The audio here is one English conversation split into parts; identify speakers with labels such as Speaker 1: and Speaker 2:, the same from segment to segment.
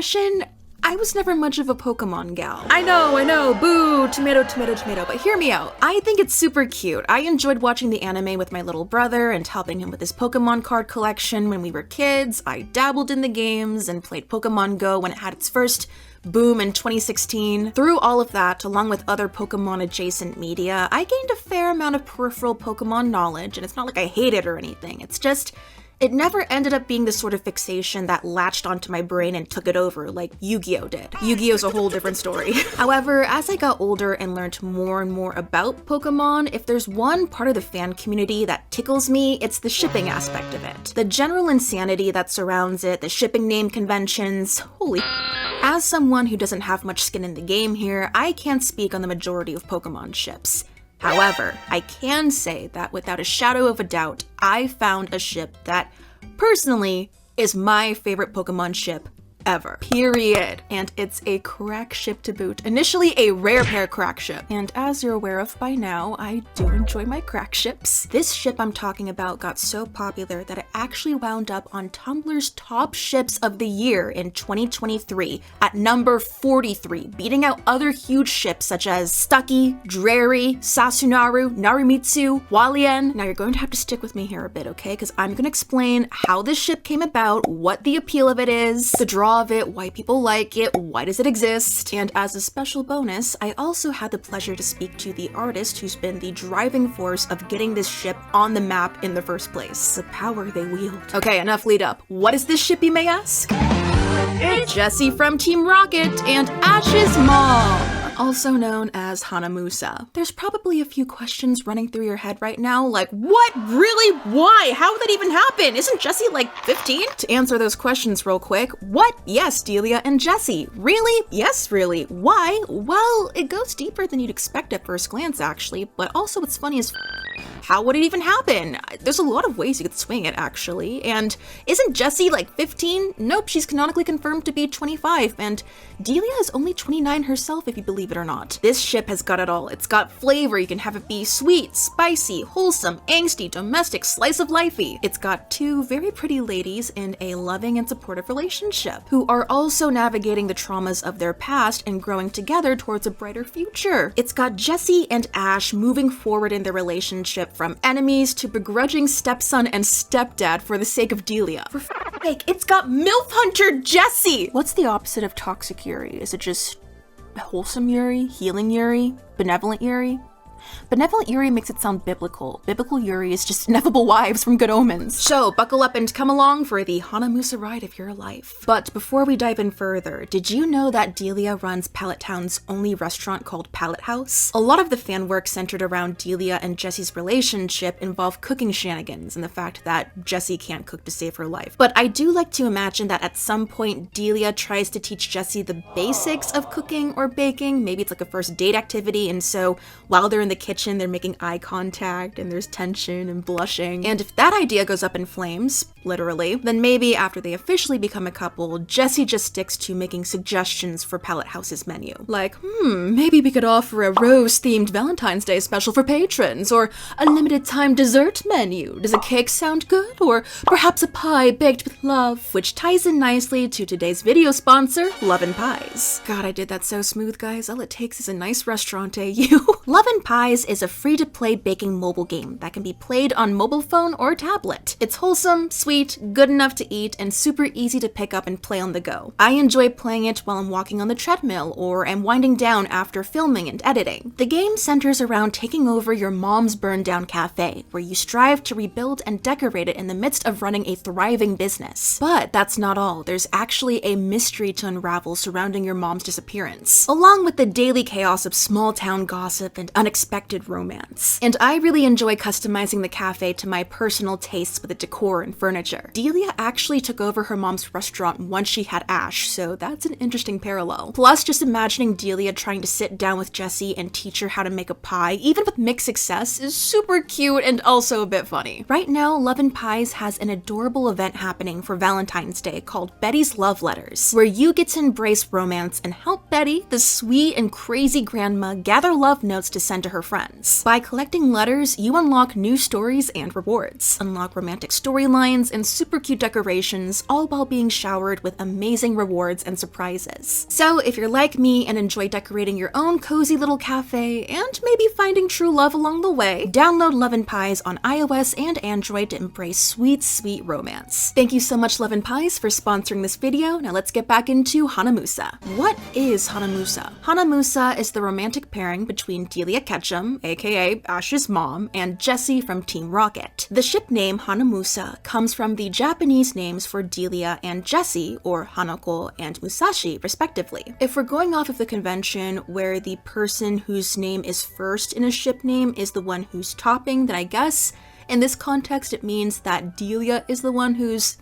Speaker 1: confession, I was never much of a Pokemon gal. I know, boo, tomato, but hear me out. I think it's super cute. I enjoyed watching the anime with my little brother and helping him with his Pokemon card collection when we were kids. I dabbled in the games and played Pokemon Go when it had its first boom in 2016. Through all of that, along with other Pokemon adjacent media, I gained a fair amount of peripheral Pokemon knowledge, and it's not like I hate it or anything. It's just, it never ended up being the sort of fixation that latched onto my brain and took it over like Yu-Gi-Oh did. Yu-Gi-Oh's a whole different story. However, as I got older and learned more and more about Pokemon, if there's one part of the fan community that tickles me, it's the shipping aspect of it. The general insanity that surrounds it, the shipping name conventions, holy. As someone who doesn't have much skin in the game here, I can't speak on the majority of Pokemon ships. However, I can say that without a shadow of a doubt, I found a ship that, personally, is my favorite Pokemon ship ever. Period. And it's a crack ship to boot. Initially a rare pair crack ship. And as you're aware of by now, I do enjoy my crack ships. This ship I'm talking about got so popular that it actually wound up on Tumblr's top ships of the year in 2023 at number 43, beating out other huge ships such as Stucky, Drary, Sasunaru, Narimitsu, Hualien. Now you're going to have to stick with me here a bit, okay? Because I'm going to explain how this ship came about, what the appeal of it is, the draw of it, why people like it, why does it exist, and as a special bonus, I also had the pleasure to speak to the artist who's been the driving force of getting this ship on the map in the first place. The power they wield. Okay, enough lead up. What is this ship, you may ask? It's Jessie from Team Rocket and Ash's mom, also known as Hanamusa. There's probably a few questions running through your head right now, like, what? Really? Why? How would that even happen? Isn't Jessie like 15? To answer those questions real quick, what? Yes, Delia and Jessie. Really? Yes, really. Why? Well, it goes deeper than you'd expect at first glance, actually, but also what's funny is how would it even happen? There's a lot of ways you could swing it, actually, and isn't Jessie like 15? Nope, she's canonically confirmed to be 25, and Delia is only 29 herself, if you believe it or not. This ship has got it all. It's got flavor. You can have it be sweet, spicy, wholesome, angsty, domestic, slice of lifey. It's got two very pretty ladies in a loving and supportive relationship who are also navigating the traumas of their past and growing together towards a brighter future. It's got Jessie and Ash moving forward in their relationship from enemies to begrudging stepson and stepdad for the sake of Delia. For f***ing sake, it's got MILF Hunter Jessie! What's the opposite of toxic Yuri? Is it just wholesome Yuri? Healing Yuri? Benevolent Yuri? Benevolent Yuri makes it sound biblical. Biblical Yuri is just ineffable wives from Good Omens. So buckle up and come along for the Hanamusa ride of your life. But before we dive in further, did you know that Delia runs Pallet Town's only restaurant called Pallet House? A lot of the fan work centered around Delia and Jessie's relationship involve cooking shenanigans and the fact that Jessie can't cook to save her life. But I do like to imagine that at some point Delia tries to teach Jessie the basics of cooking or baking. Maybe it's like a first date activity, and so while they're in the kitchen, they're making eye contact and there's tension and blushing. And if that idea goes up in flames, literally, then maybe after they officially become a couple, Jessie just sticks to making suggestions for Pallet House's menu. Like, maybe we could offer a rose-themed Valentine's Day special for patrons, or a limited time dessert menu. Does a cake sound good? Or perhaps a pie baked with love, which ties in nicely to today's video sponsor, Love and Pies. God, I did that so smooth, guys. All it takes is a nice restaurant, you. Love and Pies is a free-to-play baking mobile game that can be played on mobile phone or tablet. It's wholesome, sweet, good enough to eat, and super easy to pick up and play on the go. I enjoy playing it while I'm walking on the treadmill or am winding down after filming and editing. The game centers around taking over your mom's burned-down cafe, where you strive to rebuild and decorate it in the midst of running a thriving business. But that's not all. There's actually a mystery to unravel surrounding your mom's disappearance, along with the daily chaos of small-town gossip and unexpected romance. And I really enjoy customizing the cafe to my personal tastes with the decor and furniture. Delia actually took over her mom's restaurant once she had Ash, so that's an interesting parallel. Plus, just imagining Delia trying to sit down with Jessie and teach her how to make a pie, even with mixed success, is super cute and also a bit funny. Right now, Love and Pies has an adorable event happening for Valentine's Day called Betty's Love Letters, where you get to embrace romance and help Betty, the sweet and crazy grandma, gather love notes to send to her friends. By collecting letters, you unlock new stories and rewards, unlock romantic storylines, clothes and super cute decorations, all while being showered with amazing rewards and surprises. So if you're like me and enjoy decorating your own cozy little cafe and maybe finding true love along the way, download Love and Pies on iOS and Android to embrace sweet, sweet romance. Thank you so much, Love and Pies, for sponsoring this video. Now let's get back into Hanamusa. What is Hanamusa? Hanamusa is the romantic pairing between Delia Ketchum, aka Ash's mom, and Jessie from Team Rocket. The ship name Hanamusa comes from the Japanese names for Delia and Jessie, or Hanako and Musashi, respectively. If we're going off of the convention where the person whose name is first in a ship name is the one who's topping, then I guess in this context it means that Delia is the one who's...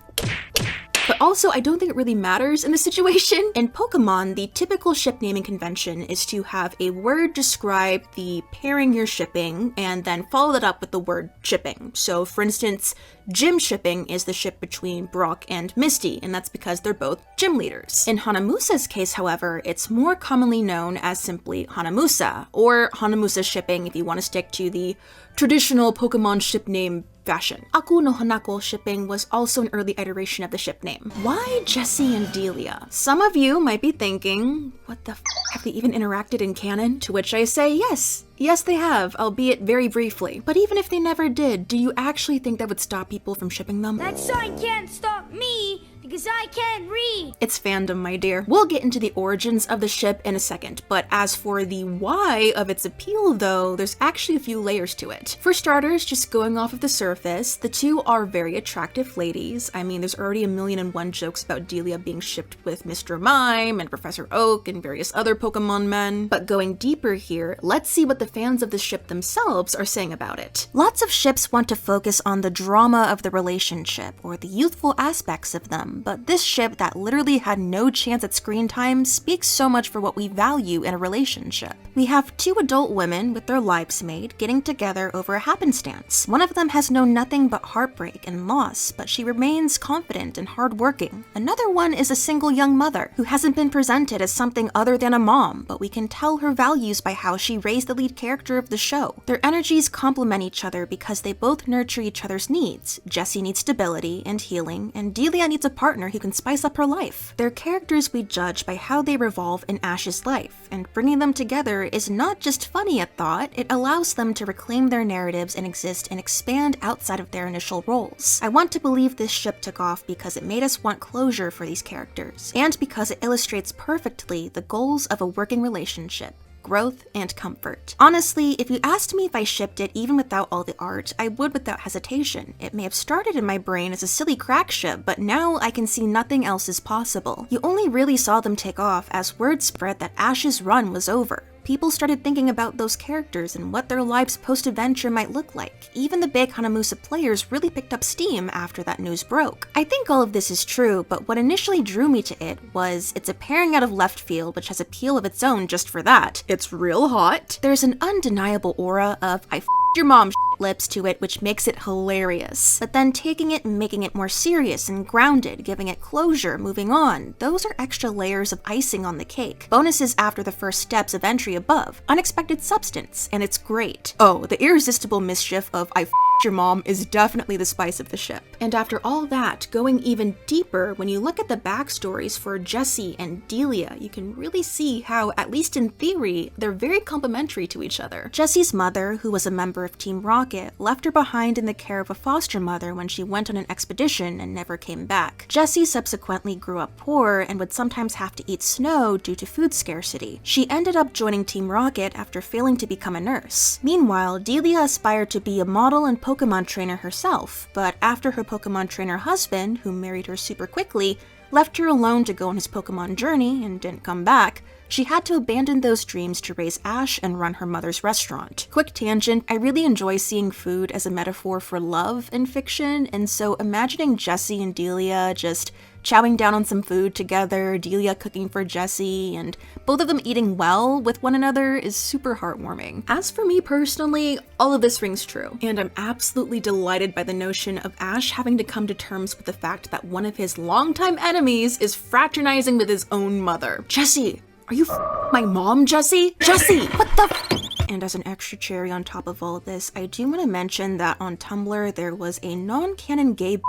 Speaker 1: But also, I don't think it really matters in this situation. In Pokemon, the typical ship naming convention is to have a word describe the pairing you're shipping, and then follow that up with the word shipping. So, for instance, gym shipping is the ship between Brock and Misty, and that's because they're both gym leaders. In Hanamusa's case, however, it's more commonly known as simply Hanamusa, or Hanamusa shipping if you want to stick to the traditional Pokemon ship name fashion. Aku no Hanako shipping was also an early iteration of the ship name. Why Jessie and Delia? Some of you might be thinking, what the f***, have they even interacted in canon? To which I say yes. Yes, they have, albeit very briefly. But even if they never did, do you actually think that would stop people from shipping them?
Speaker 2: That sign can't stop me, because I can't read.
Speaker 1: It's fandom, my dear. We'll get into the origins of the ship in a second, but as for the why of its appeal though, there's actually a few layers to it. For starters, just going off of the surface, the two are very attractive ladies. I mean, there's already 1,000,001 jokes about Delia being shipped with Mr. Mime and Professor Oak and various other Pokemon men. But going deeper here, let's see what the fans of the ship themselves are saying about it. Lots of ships want to focus on the drama of the relationship or the youthful aspects of them, but this ship that literally had no chance at screen time speaks so much for what we value in a relationship. We have two adult women with their lives made getting together over a happenstance. One of them has known nothing but heartbreak and loss, but she remains confident and hardworking. Another one is a single young mother who hasn't been presented as something other than a mom, but we can tell her values by how she raised the lead character of the show. Their energies complement each other because they both nurture each other's needs. Jessie needs stability and healing, and Delia needs a partner who can spice up her life. Their characters we judge by how they revolve in Ash's life, and bringing them together is not just funny at thought, it allows them to reclaim their narratives and exist and expand outside of their initial roles. I want to believe this ship took off because it made us want closure for these characters, and because it illustrates perfectly the goals of a working relationship: growth and comfort. Honestly, if you asked me if I shipped it even without all the art, I would without hesitation. It may have started in my brain as a silly crack ship, but now I can see nothing else is possible. You only really saw them take off as word spread that Ash's run was over. People started thinking about those characters and what their lives post-adventure might look like. Even the big Hanamusa players really picked up steam after that news broke. I think all of this is true, but what initially drew me to it was it's a pairing out of left field which has appeal of its own just for that. It's real hot. There's an undeniable aura of I f***ed your mom lips to it, which makes it hilarious. But then taking it and making it more serious and grounded, giving it closure, moving on, those are extra layers of icing on the cake. Bonuses after the first steps of entry above. Unexpected substance, and it's great. Oh, the irresistible mischief of I f***ed your mom is definitely the spice of the ship. And after all that, going even deeper, when you look at the backstories for Jessie and Delia, you can really see how, at least in theory, they're very complementary to each other. Jessie's mother, who was a member of Team Rocket, left her behind in the care of a foster mother when she went on an expedition and never came back. Jessie subsequently grew up poor and would sometimes have to eat snow due to food scarcity. She ended up joining Team Rocket after failing to become a nurse. Meanwhile, Delia aspired to be a model and Pokemon trainer herself, but after her Pokemon trainer husband, who married her super quickly, left her alone to go on his Pokemon journey and didn't come back, she had to abandon those dreams to raise Ash and run her mother's restaurant. Quick tangent, I really enjoy seeing food as a metaphor for love in fiction, and so imagining Jessie and Delia just chowing down on some food together, Delia cooking for Jessie, and both of them eating well with one another is super heartwarming. As for me personally, all of this rings true, and I'm absolutely delighted by the notion of Ash having to come to terms with the fact that one of his longtime enemies is fraternizing with his own mother. Jessie! Are you my mom, Jessie? Jessie! What the And as an extra cherry on top of all this, I do want to mention that on Tumblr there was a non-canon gay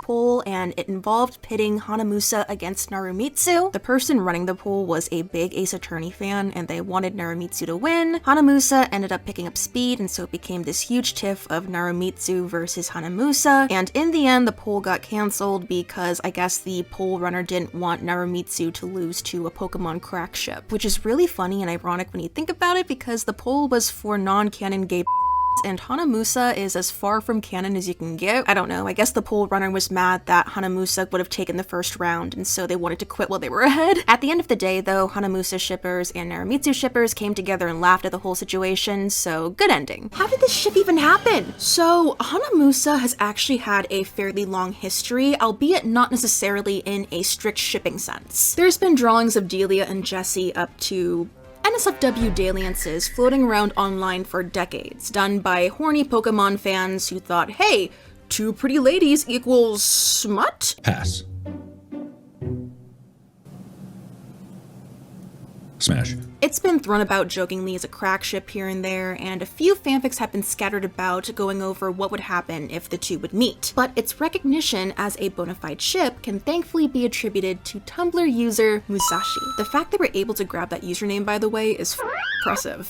Speaker 1: poll, and it involved pitting Hanamusa against Narumitsu. The person running the poll was a big Ace Attorney fan, and they wanted Narumitsu to win. Hanamusa ended up picking up speed, and so it became this huge tiff of Narumitsu versus Hanamusa, and in the end, the poll got cancelled because I guess the poll runner didn't want Narumitsu to lose to a Pokemon crack ship, which is really funny and ironic when you think about it because the poll was for non-canon gay and Hanamusa is as far from canon as you can get. I don't know, I guess the poll runner was mad that Hanamusa would have taken the first round, and so they wanted to quit while they were ahead. At the end of the day, though, Hanamusa shippers and Narumitsu shippers came together and laughed at the whole situation, so good ending. How did this ship even happen? So, Hanamusa has actually had a fairly long history, albeit not necessarily in a strict shipping sense. There's been drawings of Delia and Jessie up to NSFW dalliances floating around online for decades, done by horny Pokemon fans who thought, hey, two pretty ladies equals smut?
Speaker 3: Pass. Smash.
Speaker 1: It's been thrown about jokingly as a crack ship here and there, and a few fanfics have been scattered about going over what would happen if the two would meet. But its recognition as a bona fide ship can thankfully be attributed to Tumblr user Musashi. The fact they were able to grab that username, by the way, is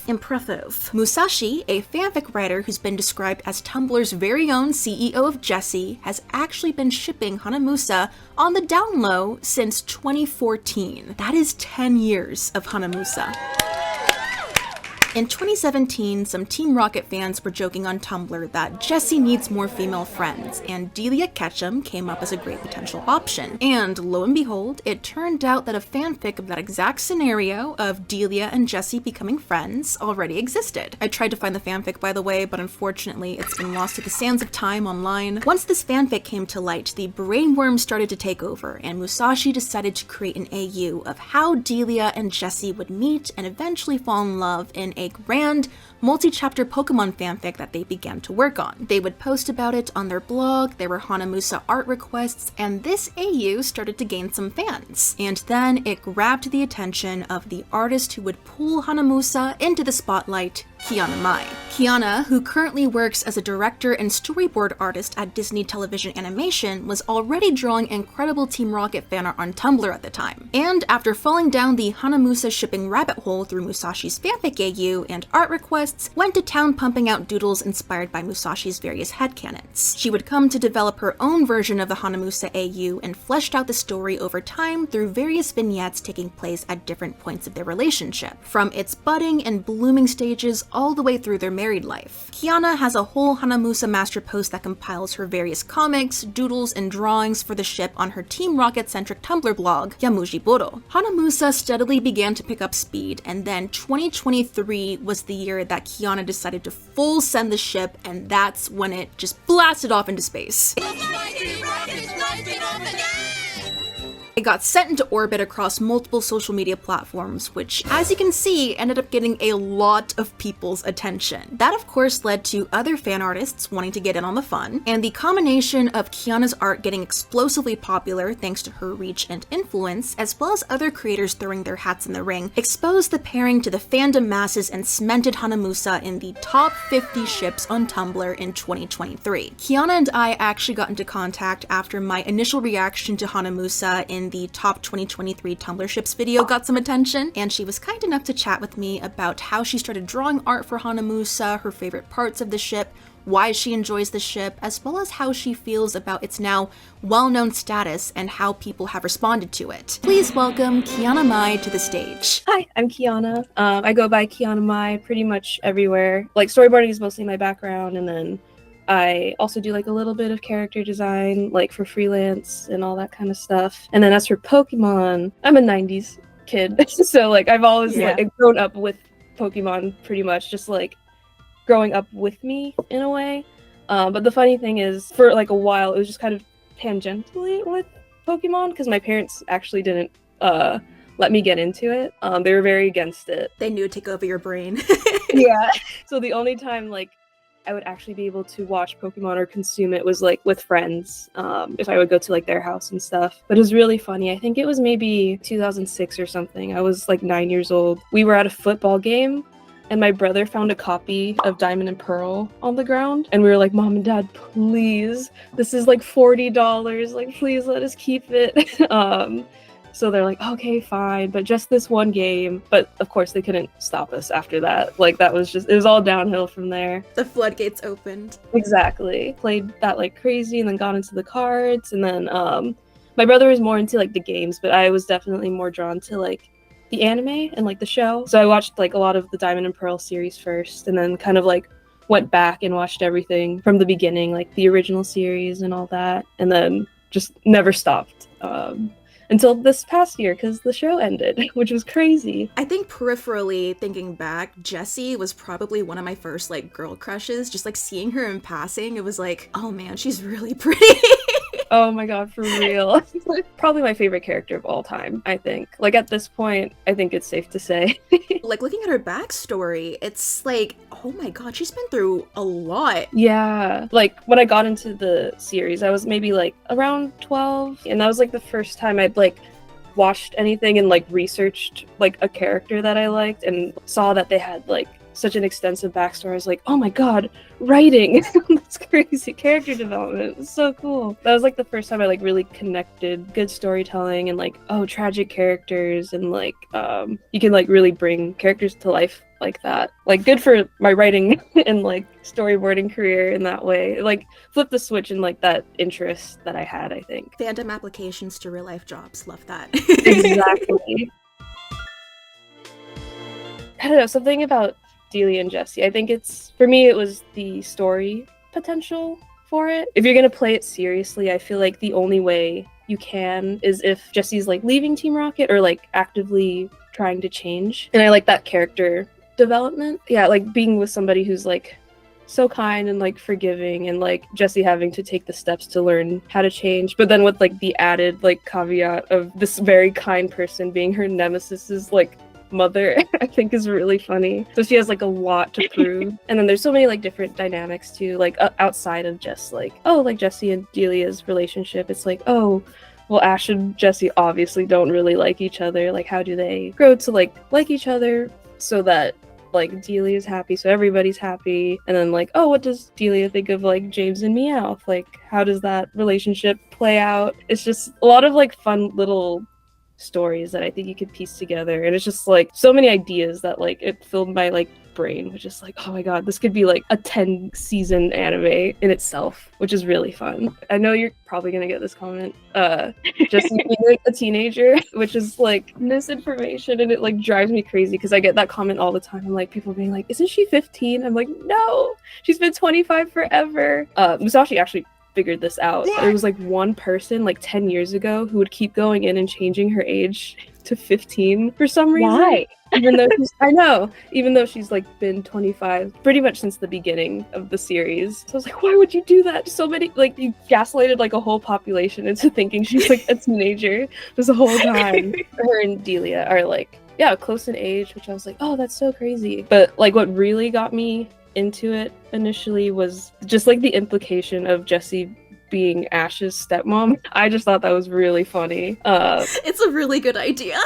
Speaker 1: impressive. Musashi, a fanfic writer who's been described as Tumblr's very own CEO of Jessie, has actually been shipping Hanamusa on the down low since 2014. That is 10 years of Hanamusa. In 2017, some Team Rocket fans were joking on Tumblr that Jessie needs more female friends, and Delia Ketchum came up as a great potential option. And lo and behold, it turned out that a fanfic of that exact scenario of Delia and Jessie becoming friends already existed. I tried to find the fanfic, by the way, but unfortunately it's been lost to the sands of time online. Once this fanfic came to light, the brainworm started to take over, and Musashi decided to create an AU of how Delia and Jessie would meet and eventually fall in love in a grand, multi-chapter Pokemon fanfic that they began to work on. They would post about it on their blog, there were Hanamusa art requests, and this AU started to gain some fans. And then it grabbed the attention of the artist who would pull Hanamusa into the spotlight, Kiana Mai. Kiana, who currently works as a director and storyboard artist at Disney Television Animation, was already drawing incredible Team Rocket fanart on Tumblr at the time. And after falling down the Hanamusa shipping rabbit hole through Musashi's fanfic AU and art requests, went to town pumping out doodles inspired by Musashi's various headcanons. She would come to develop her own version of the Hanamusa AU and fleshed out the story over time through various vignettes taking place at different points of their relationship, from its budding and blooming stages all the way through their married life. Kiana has a whole Hanamusa master post that compiles her various comics, doodles, and drawings for the ship on her Team Rocket-centric Tumblr blog, Yamuji Boro. Hanamusa steadily began to pick up speed, and then 2023 was the year that Kiana decided to full send the ship, and that's when it just blasted off into space. It got sent into orbit across multiple social media platforms, which, as you can see, ended up getting a lot of people's attention. That, of course, led to other fan artists wanting to get in on the fun, and the combination of Kiana's art getting explosively popular thanks to her reach and influence, as well as other creators throwing their hats in the ring, exposed the pairing to the fandom masses and cemented Hanamusa in the top 50 ships on Tumblr in 2023. Kiana and I actually got into contact after my initial reaction to Hanamusa in the top 2023 Tumblr ships video got some attention, and she was kind enough to chat with me about how she started drawing art for Hanamusa, her favorite parts of the ship, why she enjoys the ship, as well as how she feels about its now well-known status and how people have responded to it. Please welcome Kiana Mai to the stage.
Speaker 4: Hi, I'm Kiana. I go by Kiana Mai pretty much everywhere. Like, storyboarding is mostly my background, and then I also do like a little bit of character design, like for freelance and all that kind of stuff. And then as for Pokemon, I'm a 90s kid. So like I've always like grown up with Pokemon pretty much, just like growing up with me in a way. But the funny thing is, for like a while, it was just kind of tangentially with Pokemon because my parents actually didn't let me get into it. They were very against it.
Speaker 1: They knew it'd take over your brain.
Speaker 4: Yeah. So the only time like I would actually be able to watch Pokemon or consume it was like with friends, if I would go to like their house and stuff. But it was really funny. I think it was maybe 2006 or something. I was like 9 years old. We were at a football game and my brother found a copy of Diamond and Pearl on the ground, and we were like, Mom and Dad, please, this is like $40, like please let us keep it. So they're like, okay, fine, but just this one game. But of course they couldn't stop us after that. Like that was just, it was all downhill from there.
Speaker 1: The floodgates opened.
Speaker 4: Exactly. Played that like crazy and then got into the cards. And then my brother was more into like the games, but I was definitely more drawn to like the anime and like the show. So I watched like a lot of the Diamond and Pearl series first, and then kind of like went back and watched everything from the beginning, like the original series and all that. And then just never stopped. Until this past year, because the show ended, which was crazy.
Speaker 1: I think peripherally, thinking back, Jessie was probably one of my first, like, girl crushes. Just, like, seeing her in passing, it was like, oh man, she's really pretty.
Speaker 4: Oh my god, for real. Probably my favorite character of all time, I think. Like, at this point, I think it's safe to say.
Speaker 1: Like, looking at her backstory, it's like, oh my god, she's been through a lot.
Speaker 4: Yeah. Like, when I got into the series, I was maybe, like, around 12, and that was, like, the first time I'd, like, watched anything and, like, researched, like, a character that I liked, and saw that they had, like, such an extensive backstory. I was like, oh my god, writing. That's crazy. Character development. It's so cool. That was like the first time I like really connected good storytelling and like, oh, tragic characters, and like you can like really bring characters to life like that. Like good for my writing and like storyboarding career in that way. It, like flip the switch in like that interest that I had, I think.
Speaker 1: Fandom applications to real life jobs. Love that.
Speaker 4: Exactly. I don't know, something about Delia and Jessie. I think it's, for me, it was the story potential for it. If you're gonna play it seriously, I feel like the only way you can is if Jessie's like leaving Team Rocket or like actively trying to change. And I like that character development. Yeah, like being with somebody who's like so kind and like forgiving, and like Jessie having to take the steps to learn how to change, but then with like the added like caveat of this very kind person being her nemesis's like mother, I think is really funny. So she has like a lot to prove. And then there's so many like different dynamics too, like outside of just like, oh, like Jessie and Delia's relationship. It's like, oh, well, Ash and Jessie obviously don't really like each other. Like, how do they grow to like each other so that like Delia's happy, so everybody's happy? And then like, oh, what does Delia think of like James and Meowth? Like, how does that relationship play out? It's just a lot of like fun little stories that I think you could piece together, and it's just like so many ideas that like it filled my like brain, which is like, oh my god, this could be like a 10 season anime in itself, which is really fun. I know you're probably gonna get this comment, just being like a teenager, which is like misinformation, and it like drives me crazy because I get that comment all the time. I'm like, people being like, isn't she 15? I'm like, no, she's been 25 forever. Musashi actually figured this out. There was like one person like 10 years ago who would keep going in and changing her age to 15 for some reason.
Speaker 3: Why?
Speaker 4: Even though even though she's like been 25 pretty much since the beginning of the series. So I was like, why would you do that? So many, like, you gaslighted like a whole population into thinking she's like a teenager this whole time. Her and Delia are like, yeah, close in age, which I was like, oh, that's so crazy. But like what really got me into it initially was just like the implication of Jessie being Ash's stepmom. I just thought that was really funny.
Speaker 1: It's a really good idea.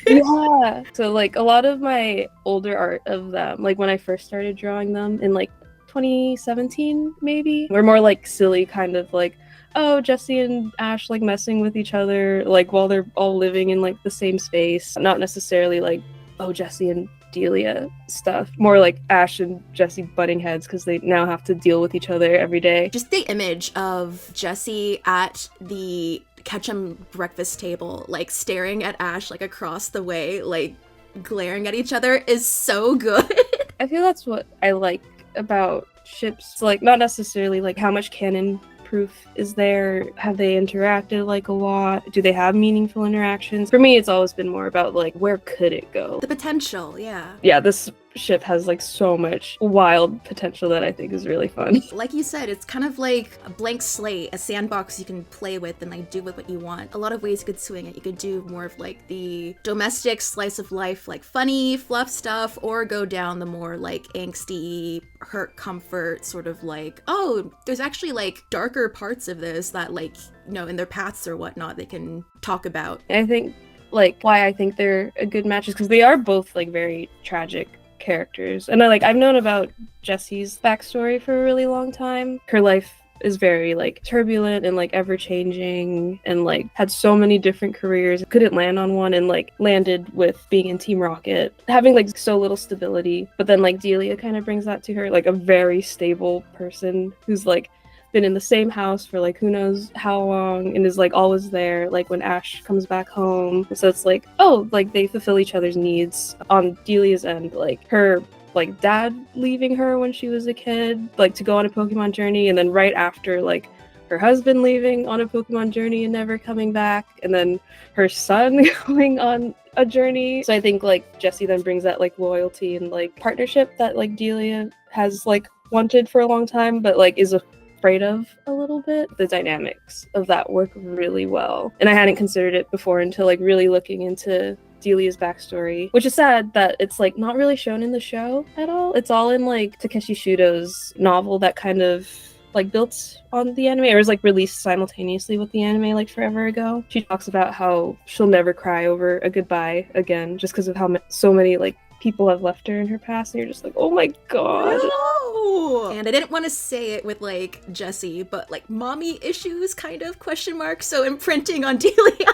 Speaker 4: Yeah. So like a lot of my older art of them, like when I first started drawing them in like 2017 maybe, were more like silly kind of like, oh, Jessie and Ash like messing with each other like while they're all living in like the same space. Not necessarily like, oh, Jessie and Delia stuff. More like Ash and Jessie butting heads because they now have to deal with each other every day.
Speaker 1: Just the image of Jessie at the Ketchum breakfast table, like staring at Ash like across the way, like glaring at each other, is so good.
Speaker 4: I feel that's what I like about ships. So, like, not necessarily like how much canon proof is there, have they interacted like a lot, do they have meaningful interactions? For me, it's always been more about like, where could it go?
Speaker 1: The potential, yeah.
Speaker 4: Yeah, this ship has like so much wild potential that I think is really fun.
Speaker 1: Like you said, it's kind of like a blank slate, a sandbox you can play with and like do with what you want. A lot of ways you could swing it. You could do more of like the domestic slice of life, like funny fluff stuff, or go down the more like angsty, hurt comfort sort of like, oh, there's actually like darker parts of this that like, you know, in their paths or whatnot they can talk about.
Speaker 4: I think like why I think they're a good match is because they are both like very tragic characters. And I've known about Jessie's backstory for a really long time. Her life is very like turbulent and like ever changing, and like had so many different careers, couldn't land on one, and like landed with being in Team Rocket, having like so little stability. But then like Delia kind of brings that to her, like a very stable person who's like been in the same house for like who knows how long, and is like always there like when Ash comes back home. So it's like, oh, like they fulfill each other's needs. On Delia's end, like her like dad leaving her when she was a kid, like to go on a Pokemon journey, and then right after like her husband leaving on a Pokemon journey and never coming back, and then her son going on a journey. So I think like Jessie then brings that like loyalty and like partnership that like Delia has like wanted for a long time, but like is afraid of a little bit. The dynamics of that work really well, and I hadn't considered it before until like really looking into Delia's backstory, which is sad that it's like not really shown in the show at all. It's all in like Takeshi Shudo's novel that kind of like built on the anime, or was like released simultaneously with the anime like forever ago. She talks about how she'll never cry over a goodbye again just because of how so many like people have left her in her past, and you're just like, oh my god.
Speaker 1: No! And I didn't want to say it with like Jessie, but like mommy issues kind of question mark, so imprinting on Delia.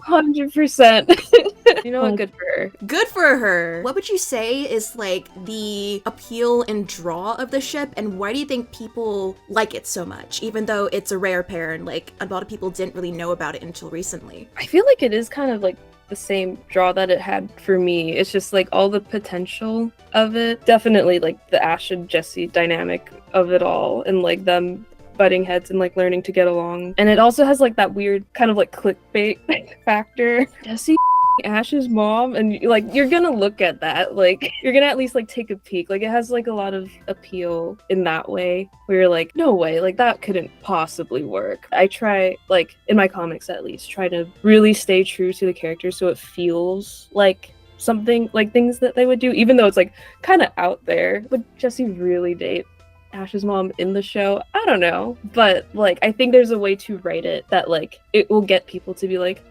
Speaker 4: 100%. You know what? Good for her.
Speaker 1: Good for her. What would you say is like the appeal and draw of the ship, and why do you think people like it so much, even though it's a rare pair and like a lot of people didn't really know about it until recently?
Speaker 4: I feel like it is kind of like the same draw that it had for me. It's just like all the potential of it. Definitely like the Ash and Jessie dynamic of it all, and like them butting heads and like learning to get along. And it also has like that weird kind of like clickbait factor. Jessie Ash's mom, and like you're gonna look at that, like you're gonna at least like take a peek. Like it has like a lot of appeal in that way where you're like, no way, like that couldn't possibly work. I try, like in my comics at least, try to really stay true to the characters so it feels like something, like things that they would do, even though it's like kind of out there. Would Jessie really date Ash's mom in the show? I don't know, but like I think there's a way to write it that like it will get people to be like,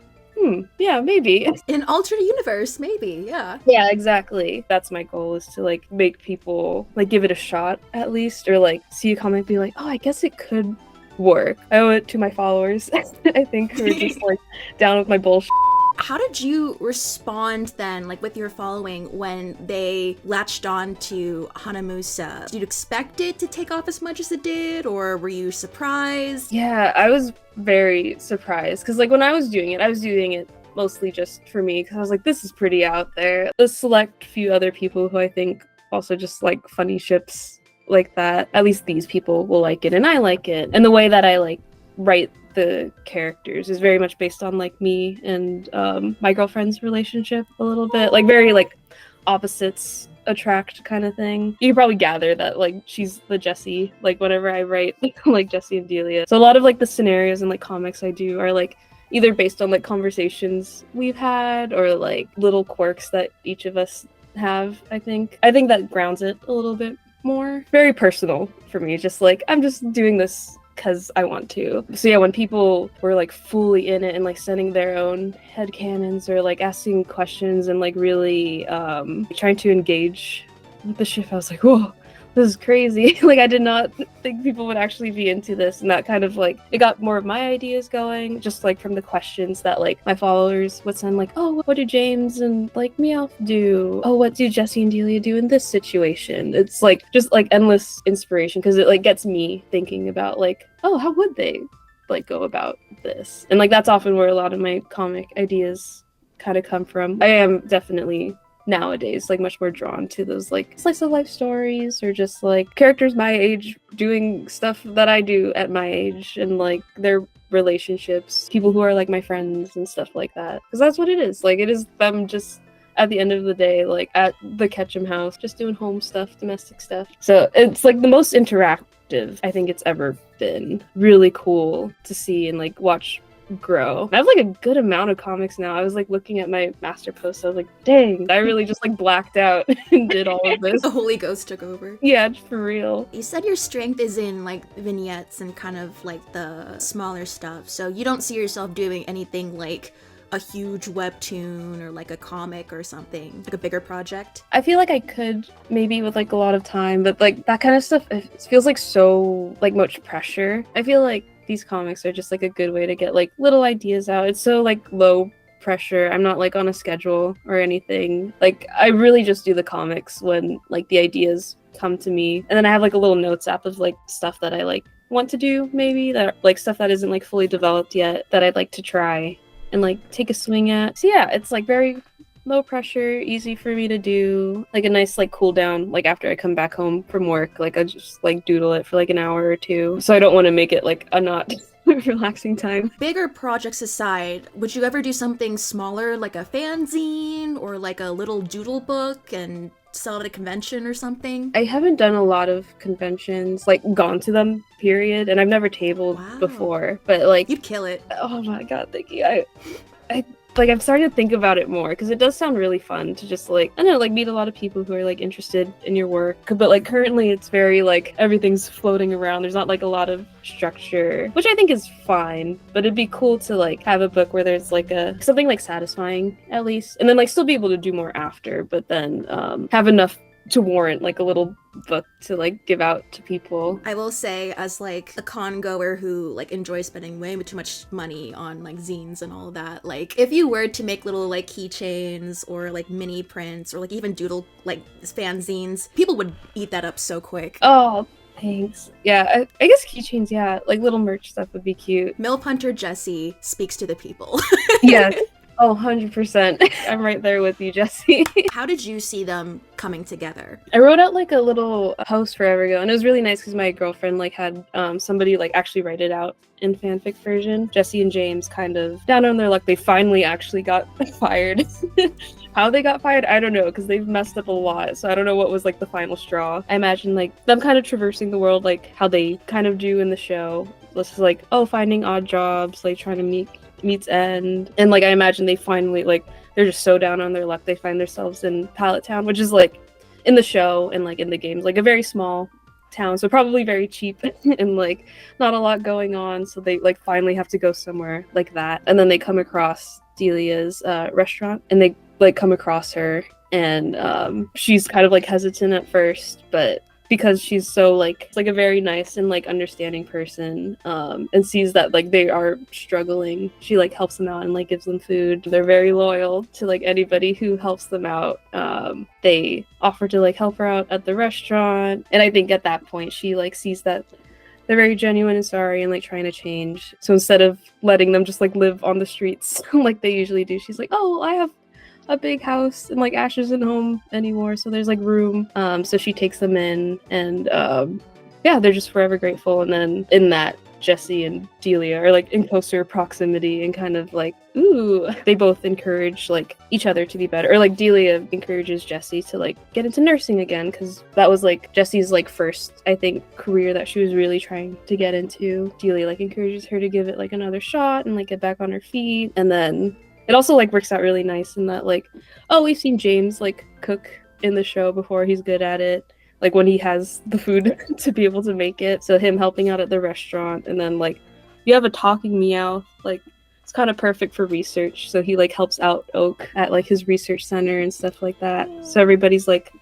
Speaker 4: yeah, maybe.
Speaker 1: In alternate universe, maybe, yeah.
Speaker 4: Yeah, exactly. That's my goal, is to like make people like give it a shot at least, or like see a comic and be like, oh, I guess it could work. I owe it to my followers, I think, who are just like down with my bullshit.
Speaker 1: How did you respond then, like with your following, when they latched on to Hanamusa? Did you expect it to take off as much as it did, or were you surprised?
Speaker 4: Yeah, I was very surprised, because like when I was doing it mostly just for me, because I was like, this is pretty out there. The select few other people who I think also just like funny ships like that, at least these people will like it, and I like it. And the way that I like write the characters is very much based on like me and my girlfriend's relationship a little bit, like very like opposites attract kind of thing. You can probably gather that like she's the Jessie, like whenever I write like Jessie and Delia. So a lot of like the scenarios and like comics I do are like either based on like conversations we've had, or like little quirks that each of us have. I think that grounds it a little bit more. Very personal for me, just like I'm just doing this because I want to. So yeah, when people were like fully in it and like sending their own headcanons or like asking questions and like really trying to engage with the ship, I was like, whoa, this is crazy. Like I did not think people would actually be into this, and that kind of like, it got more of my ideas going, just like from the questions that like my followers would send, like, oh, what do James and like Meowth do? Oh, what do Jessie and Delia do in this situation? It's like just like endless inspiration, because it like gets me thinking about like, oh, how would they like go about this? And like that's often where a lot of my comic ideas kind of come from. I am definitely nowadays like much more drawn to those like slice of life stories, or just like characters my age doing stuff that I do at my age, and like their relationships, people who are like my friends and stuff like that, because that's what it is. Like it is them just at the end of the day like at the Ketchum house just doing home stuff, domestic stuff. So it's like the most interactive I think it's ever been. Really cool to see and like watch grow. I have like a good amount of comics now. I was like looking at my master post, I was like, dang, I really just like blacked out and did all of this.
Speaker 1: The Holy Ghost took over.
Speaker 4: Yeah, for real.
Speaker 1: You said your strength is in like vignettes and kind of like the smaller stuff, so you don't see yourself doing anything like a huge webtoon or like a comic or something, like a bigger project?
Speaker 4: I feel like I could maybe with like a lot of time, but like that kind of stuff, it feels like so like much pressure. I feel like these comics are just like a good way to get like little ideas out. It's so like low pressure. I'm not like on a schedule or anything. Like I really just do the comics when like the ideas come to me, and then I have like a little notes app of like stuff that I like want to do, maybe that like stuff that isn't like fully developed yet that I'd like to try and like take a swing at. So yeah, it's like very low pressure, easy for me to do, like a nice like cool down like after I come back home from work. Like I just like doodle it for like an hour or two, so I don't want to make it like a not relaxing time.
Speaker 1: Bigger projects aside, would you ever do something smaller like a fanzine or like a little doodle book and sell at a convention or something?
Speaker 4: I haven't done a lot of conventions, like gone to them, period, and I've never tabled before, but like
Speaker 1: you'd kill it.
Speaker 4: Oh my god, thank you. I like I'm starting to think about it more because it does sound really fun to just like, I don't know, like meet a lot of people who are like interested in your work. But like currently it's very like everything's floating around. There's not like a lot of structure, which I think is fine, but it'd be cool to like have a book where there's like a something like satisfying at least, and then like still be able to do more after, but then have enough to warrant like a little book to like give out to people.
Speaker 1: I will say, as like a con goer who like enjoys spending way too much money on like zines and all of that, like if you were to make little like keychains or like mini prints or like even doodle like fanzines, people would eat that up so quick.
Speaker 4: Oh, thanks. Yeah, I guess keychains, yeah, like little merch stuff would be cute.
Speaker 1: Milf Hunter Jessie speaks to the people.
Speaker 4: Yes. Oh, 100%. I'm right there with you, Jessie.
Speaker 1: How did you see them coming together?
Speaker 4: I wrote out like a little post forever ago, and it was really nice because my girlfriend like had somebody like actually write it out in fanfic version. Jessie and James kind of down on their luck, they finally actually got fired. How they got fired, I don't know, because they've messed up a lot, so I don't know what was like the final straw. I imagine like them kind of traversing the world like how they kind of do in the show. This is like, oh, finding odd jobs, like trying to meets end, and like I imagine they finally like they're just so down on their luck they find themselves in Pallet Town, which is like in the show and like in the games like a very small town, so probably very cheap and like not a lot going on, so they like finally have to go somewhere like that, and then they come across Delia's restaurant, and they like come across her, and she's kind of like hesitant at first, but because she's so like a very nice and like understanding person, and sees that like they are struggling, she like helps them out and like gives them food. They're very loyal to like anybody who helps them out. They offer to like help her out at the restaurant, and I think at that point she like sees that they're very genuine and sorry and like trying to change. So instead of letting them just like live on the streets like they usually do, she's like, oh, I have a big house, and like Ash isn't home anymore, so there's like room. So she takes them in, and yeah, they're just forever grateful. And then in that, Jessie and Delia are like in closer proximity, and kind of like, ooh, they both encourage like each other to be better. Or like Delia encourages Jessie to like get into nursing again, because that was like Jessie's like first, I think, career that she was really trying to get into. Delia like encourages her to give it like another shot and like get back on her feet. And then it also like works out really nice in that like, oh, we've seen James like cook in the show before, he's good at it, like when he has the food to be able to make it. So him helping out at the restaurant, and then like you have a talking meow, like it's kind of perfect for research, so he like helps out Oak at like his research center and stuff like that. So everybody's like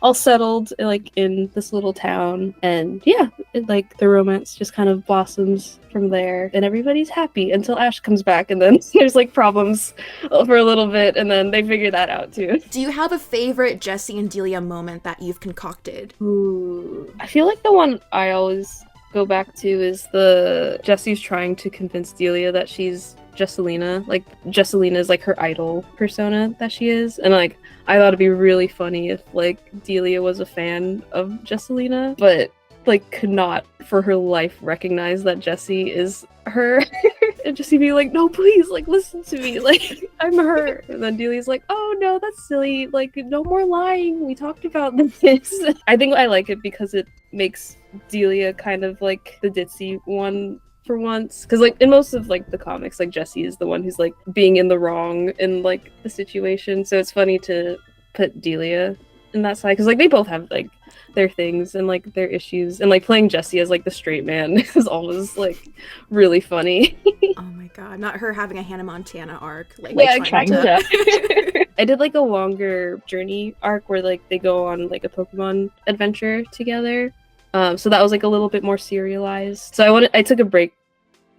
Speaker 4: all settled like in this little town, and yeah, like the romance just kind of blossoms from there, and everybody's happy until Ash comes back, and then there's like problems for a little bit, and then they figure that out too.
Speaker 1: Do you have a favorite Jessie and Delia moment that you've concocted?
Speaker 4: Ooh, I feel like the one I always go back to is the Jessie's trying to convince Delia that she's Jesselina. Like Jesselina is like her idol persona that she is, and like I thought it'd be really funny if like Delia was a fan of Jesselina, but like could not for her life recognize that Jessie is her. And Jessie be like, no, please, like listen to me, like I'm her. And then Delia's like, oh no, that's silly, like no more lying, we talked about this. I think I like it because it makes Delia kind of like the ditzy one for once, because like in most of like the comics, like Jessie is the one who's like being in the wrong in like the situation, so it's funny to put Delia in that side, because like they both have like their things and like their issues, and like playing Jessie as like the straight man is always like really funny.
Speaker 1: Oh my god, not her having a Hannah Montana arc. Like,
Speaker 4: Yeah,
Speaker 1: trying
Speaker 4: kinda.
Speaker 1: to...
Speaker 4: I did like a longer journey arc where like they go on like a Pokemon adventure together. So that was like a little bit more serialized. So I took a break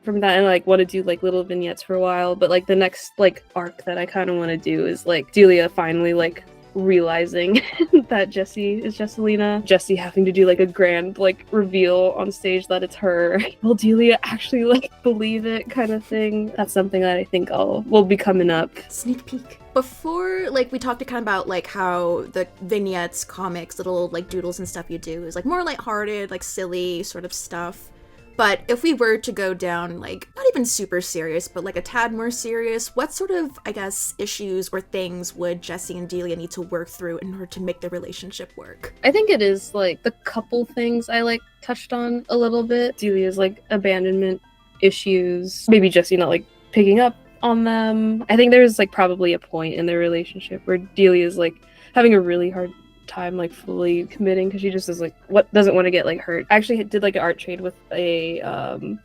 Speaker 4: from that and like want to do like little vignettes for a while, but like the next like arc that I kind of want to do is like Delia finally like realizing that Jessie is Jesselina, Jessie having to do like a grand like reveal on stage that it's her. Will Delia actually like believe it, kind of thing? That's something that I think will be coming up.
Speaker 1: Sneak peek. Before, like, we talked kind of about like how the vignettes, comics, little like doodles and stuff you do is like more lighthearted, like silly sort of stuff. But if we were to go down, like, not even super serious, but like a tad more serious, what sort of, I guess, issues or things would Jessie and Delia need to work through in order to make the relationship work?
Speaker 4: I think it is like the couple things I like touched on a little bit. Delia's like abandonment issues, maybe Jessie not like picking up on them. I think there's like probably a point in their relationship where Delia's like having a really hard time like fully committing because she just is like doesn't want to get like hurt. I actually did like an art trade with a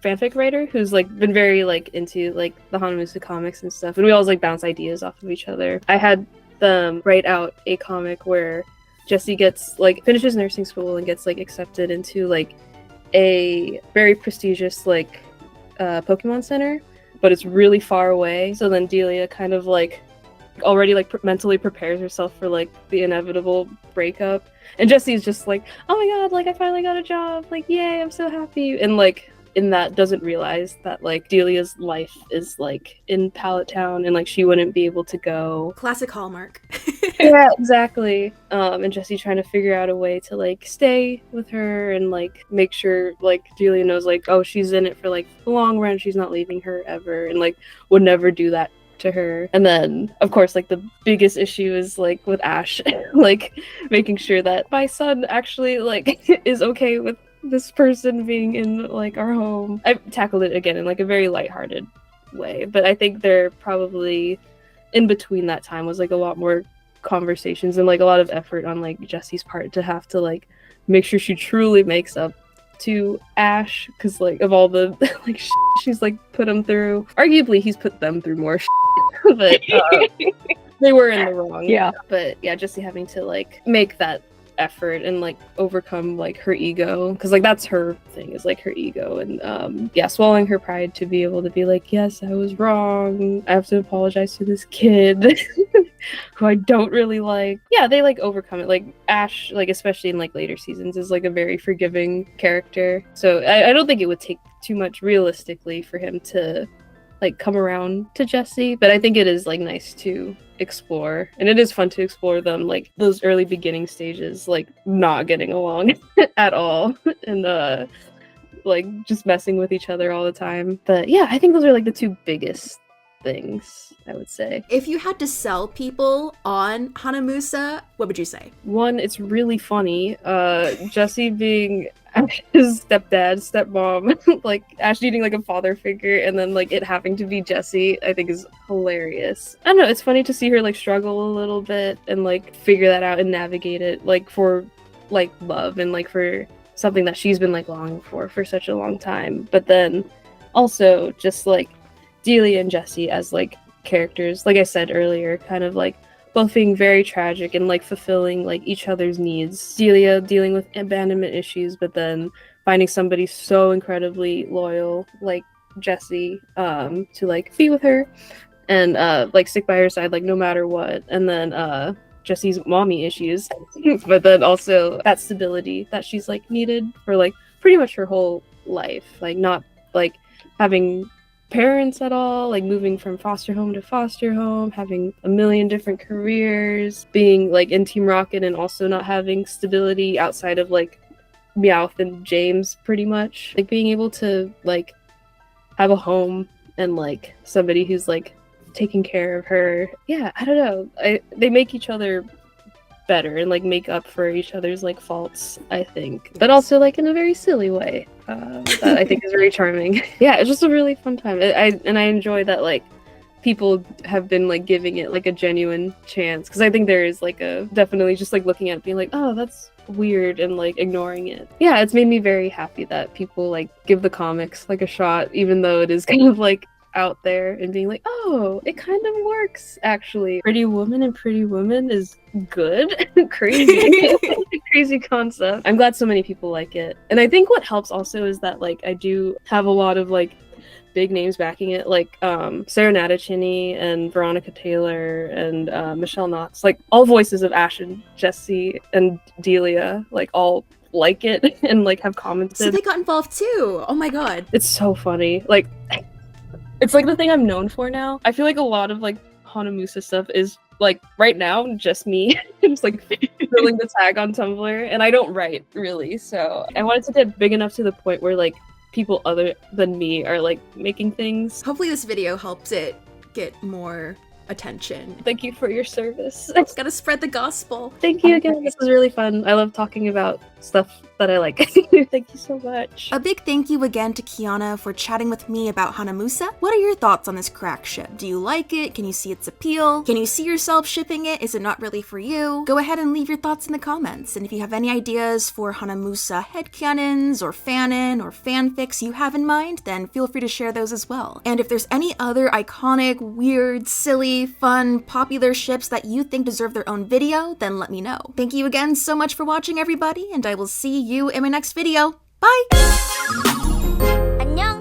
Speaker 4: fanfic writer who's like been very like into like the Hanamusa comics and stuff, and we always like bounce ideas off of each other. I had them write out a comic where Jessie gets like finishes nursing school and gets like accepted into like a very prestigious like Pokemon center, but it's really far away. So then Delia kind of like already like mentally prepares herself for like the inevitable breakup, and Jessie's just like, oh my god, like I finally got a job, like yay, I'm so happy, and like in that doesn't realize that like Delia's life is like in Pallet Town and like she wouldn't be able to go.
Speaker 1: Classic Hallmark.
Speaker 4: Yeah, exactly. And Jessie trying to figure out a way to like stay with her and like make sure like Delia knows like, oh, she's in it for like the long run, she's not leaving her ever, and like would never do that to her. And then of course like the biggest issue is like with Ash like making sure that my son actually like is okay with this person being in like our home. I've tackled it again in like a very lighthearted way, but I think there probably in between that time was like a lot more conversations and like a lot of effort on like Jessie's part to have to like make sure she truly makes up to Ash, because like of all the like she's like put him through. Arguably he's put them through more but they were in the wrong.
Speaker 3: Yeah.
Speaker 4: But yeah, Jessie having to like make that effort and like overcome like her ego, because like that's her thing, is like her ego, and yeah, swallowing her pride to be able to be like, yes, I was wrong, I have to apologize to this kid who I don't really like. Yeah, they like overcome it. Like Ash, like especially in like later seasons, is like a very forgiving character, so I don't think it would take too much realistically for him to like come around to Jessie, but I think it is like nice to explore, and it is fun to explore them like those early beginning stages, like not getting along at all and like just messing with each other all the time. But yeah, I think those are like the two biggest things I would say.
Speaker 1: If you had to sell people on Hanamusa, what would you say?
Speaker 4: One, it's really funny. Jessie being his stepdad, stepmom, like Ash needing like a father figure, and then like it having to be Jessie, I think is hilarious. I don't know, it's funny to see her like struggle a little bit and like figure that out and navigate it like for like love and like for something that she's been like longing for such a long time. But then also just like Delia and Jessie as like characters, like I said earlier, kind of like both being very tragic and like fulfilling like each other's needs. Delia dealing with abandonment issues, but then finding somebody so incredibly loyal like Jessie to like be with her and like stick by her side like no matter what. And then Jessie's mommy issues but then also that stability that she's like needed for like pretty much her whole life, like not like having parents at all, like moving from foster home to foster home, having a million different careers, being like in Team Rocket and also not having stability outside of like Meowth and James, pretty much like being able to like have a home and like somebody who's like taking care of her. Yeah, I don't know, they make each other better and like make up for each other's like faults, I think, but also like in a very silly way that I think is very charming. Yeah, it's just a really fun time. I enjoy that like people have been like giving it like a genuine chance, because I think there is like a definitely just like looking at it being like, oh, that's weird, and like ignoring it. Yeah, it's made me very happy that people like give the comics like a shot, even though it is kind of like out there, and being like, oh, it kind of works actually. Pretty Woman and Pretty Woman is good. Crazy. Crazy concept. I'm glad so many people like it. And I think what helps also is that like I do have a lot of like big names backing it, like Sarah Natachini and Veronica Taylor and Michelle Knox, like all voices of Ash and Jessie and Delia, like all like it and like have commented.
Speaker 1: So they got involved too. Oh my god.
Speaker 4: It's so funny. Like, it's like the thing I'm known for now. I feel like a lot of like Hanamusa stuff is like right now just me just like filling the tag on Tumblr, and I don't write really, so I wanted to get big enough to the point where like people other than me are like making things.
Speaker 1: Hopefully this video helps it get more attention.
Speaker 4: Thank you for your service.
Speaker 1: Gotta spread the gospel.
Speaker 4: Thank you again. This was really fun. I love talking about stuff that I like. Thank you so much.
Speaker 1: A big thank you again to Kiana for chatting with me about Hanamusa. What are your thoughts on this crack ship? Do you like it? Can you see its appeal? Can you see yourself shipping it? Is it not really for you? Go ahead and leave your thoughts in the comments. And if you have any ideas for Hanamusa headcanons or fanon or fanfics you have in mind, then feel free to share those as well. And if there's any other iconic, weird, silly, fun, popular ships that you think deserve their own video, then let me know. Thank you again so much for watching, everybody, and I will see you in my next video. Bye!
Speaker 2: 안녕.